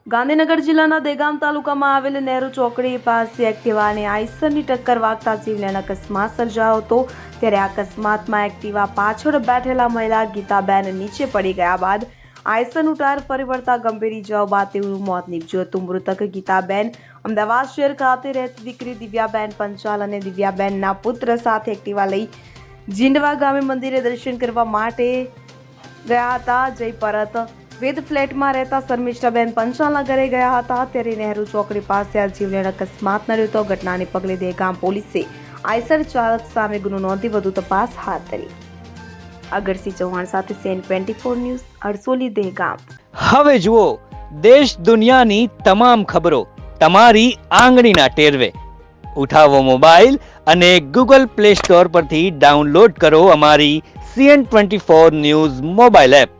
ગાંધીનગર જિલ્લાના દેગામ તાલુકામાં આવેલ નહેરુ ચોકડી પાસે એક્ટિવા અને આઈસરની ટક્કર વાગતા જીવલેણ અકસ્માત સર્જાયો હતો। ત્યારે અકસ્માતમાં એક્ટિવા પાછળ બેઠેલા મહિલા ગીતાબેન નીચે પડી ગયા બાદ આઈસરનું ટાયર ફરી વળતા ગંભીર ઇજાઓ બાદ તેનું મોત નીપજ્યું હતું। મૃતક ગીતાબેન અમદાવાદ શહેર ખાતે રહેતી દીકરી દિવ્યાબેન પંચાલ અને દિવ્યાબેનના પુત્ર સાથે એક્ટિવા લઈ જીંડવા ગામે મંદિરે દર્શન કરવા માટે ગયા હતા। જય પરત વેદ ફ્લેટમાં રહેતા શર્મિષ્ઠાબેન પંચાલના ઘરે ગયા હતા। ત્યારે નહેરુ ચોકડી પાસે આ જીવલેણ અકસ્માત નડ્યો હતો। ઘટનાને પગલે દેગામ પોલીસે આઈસર ચાલક સામે ગુનો નોંધી વધુ તપાસ હાથ ધરી। અગરસિંહ ચૌહાણ સાથે સેન 24 ન્યૂઝ અરસોલી દેગામ। હવે જુઓ દેશ દુનિયાની તમામ ખબરો તમારી આંગળીના ટેરવે। ઉઠાવો મોબાઈલ અને ગૂગલ પ્લે સ્ટોર પરથી ડાઉનલોડ કરો અમારી CN24 ન્યૂઝ મોબાઈલ એપ।